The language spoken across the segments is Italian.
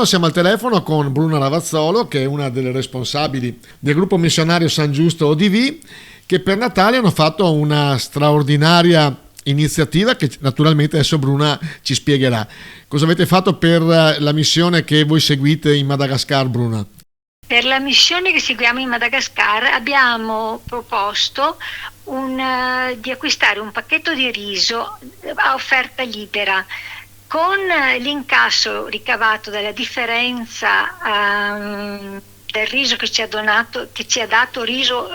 buongiorno, siamo al telefono con Bruna Ravazzolo, che è una delle responsabili del gruppo missionario San Giusto ODV, che per Natale hanno fatto una straordinaria iniziativa che naturalmente adesso Bruna ci spiegherà. Cosa avete fatto per la missione che voi seguite in Madagascar, Bruna? Per la missione che seguiamo in Madagascar abbiamo proposto di acquistare un pacchetto di riso a offerta libera. Con l'incasso ricavato dalla differenza del riso che ci ha dato riso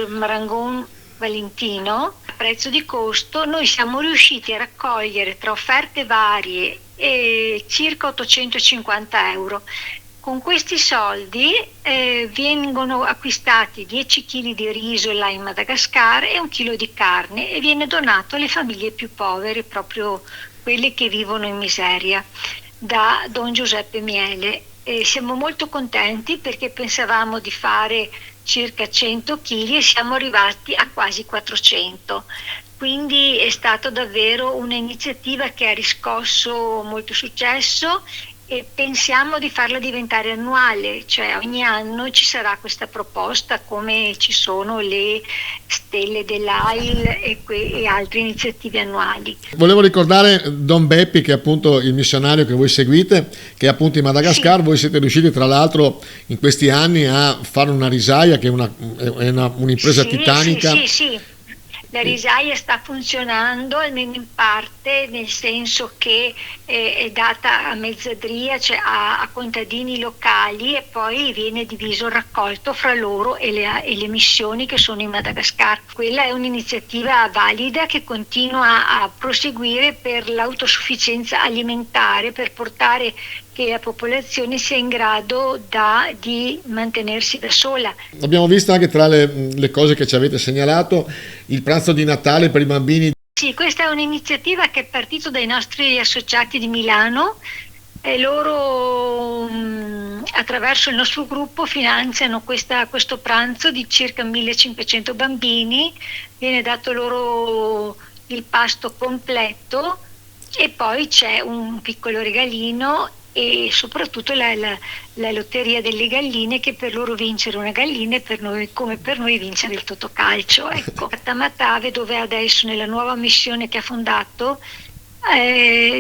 Marangon Valentino, a prezzo di costo, noi siamo riusciti a raccogliere tra offerte varie circa 850 euro. Con questi soldi vengono acquistati 10 kg di riso là in Madagascar e 1 chilo di carne, e viene donato alle famiglie più povere, proprio quelle che vivono in miseria, da Don Giuseppe Miele. Siamo molto contenti perché pensavamo di fare circa 100 kg e siamo arrivati a quasi 400. Quindi è stata davvero un'iniziativa che ha riscosso molto successo e pensiamo di farla diventare annuale, cioè ogni anno ci sarà questa proposta, come ci sono le stelle dell'AIL e altre iniziative annuali. Volevo ricordare Don Beppi, che è appunto il missionario che voi seguite, che è appunto in Madagascar. Sì. Voi siete riusciti tra l'altro in questi anni a fare una risaia che è un'impresa titanica. Sì. La risaia sta funzionando almeno in parte, nel senso che è data a mezzadria, cioè a contadini locali, e poi viene diviso il raccolto fra loro e le missioni che sono in Madagascar. Quella è un'iniziativa valida che continua a proseguire per l'autosufficienza alimentare, per portare che la popolazione sia in grado di mantenersi da sola. Abbiamo visto anche tra le cose che ci avete segnalato il pranzo di Natale per i bambini. Sì, questa è un'iniziativa che è partita dai nostri associati di Milano, e loro attraverso il nostro gruppo finanziano questo pranzo di circa 1500 bambini. Viene dato loro il pasto completo e poi c'è un piccolo regalino, e soprattutto la lotteria delle galline, che per loro vincere una gallina è per noi come per noi vincere il Totocalcio. Ecco. A Tamatave, dove adesso nella nuova missione che ha fondato,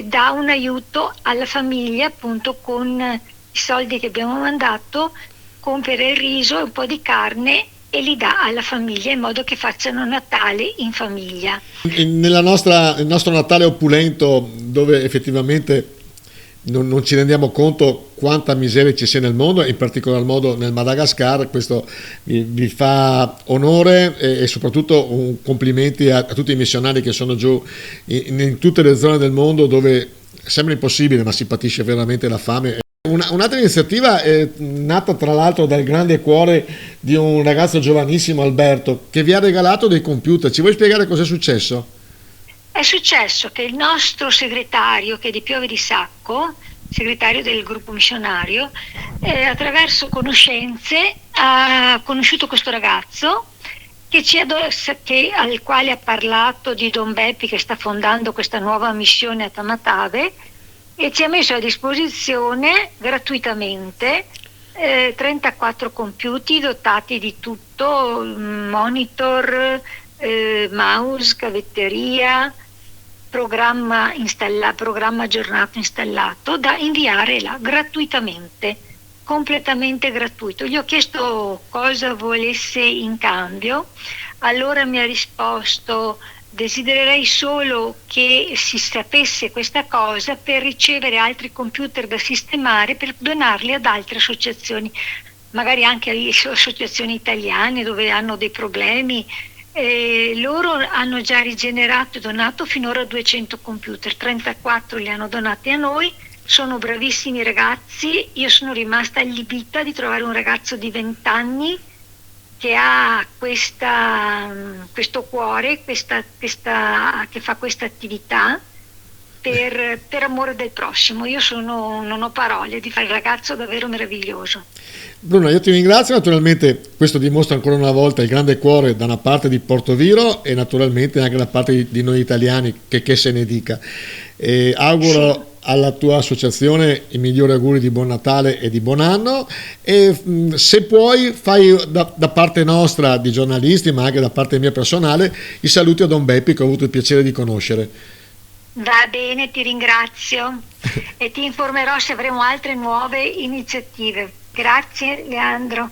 dà un aiuto alla famiglia, appunto con i soldi che abbiamo mandato, compra il riso e un po' di carne e li dà alla famiglia, in modo che facciano Natale in famiglia. Il nostro Natale opulento, dove effettivamente non ci rendiamo conto quanta miseria ci sia nel mondo, in particolar modo nel Madagascar. Questo vi fa onore e soprattutto complimenti a tutti i missionari che sono giù in tutte le zone del mondo dove sembra impossibile, ma si patisce veramente la fame. Un'altra iniziativa è nata tra l'altro dal grande cuore di un ragazzo giovanissimo, Alberto, che vi ha regalato dei computer. Ci vuoi spiegare cosa è successo? È successo che il nostro segretario, che è di Piove di Sacco, segretario del gruppo missionario, attraverso conoscenze ha conosciuto questo ragazzo al quale ha parlato di Don Beppi, che sta fondando questa nuova missione a Tamatave, e ci ha messo a disposizione gratuitamente 34 computer dotati di tutto, monitor, mouse, cavetteria, programma aggiornato installato, da inviare là gratuitamente, completamente gratuito. Gli ho chiesto cosa volesse in cambio, allora mi ha risposto: desidererei solo che si sapesse questa cosa per ricevere altri computer da sistemare, per donarli ad altre associazioni, magari anche associazioni italiane dove hanno dei problemi. Loro hanno già rigenerato e donato finora 200 computer, 34 li hanno donati a noi. Sono bravissimi ragazzi, io sono rimasta allibita di trovare un ragazzo di 20 anni che ha questo cuore, che fa questa attività per amore del prossimo. Io non ho parole di fare il ragazzo davvero meraviglioso. Bruna, io ti ringrazio. Naturalmente questo dimostra ancora una volta il grande cuore da una parte di Portoviro e naturalmente anche da parte di noi italiani, che se ne dica. Auguro alla tua associazione i migliori auguri di buon Natale e di buon anno, e se puoi fai da parte nostra di giornalisti, ma anche da parte mia personale, i saluti a Don Beppi, che ho avuto il piacere di conoscere. Va bene, ti ringrazio e ti informerò se avremo altre nuove iniziative. Grazie Leandro.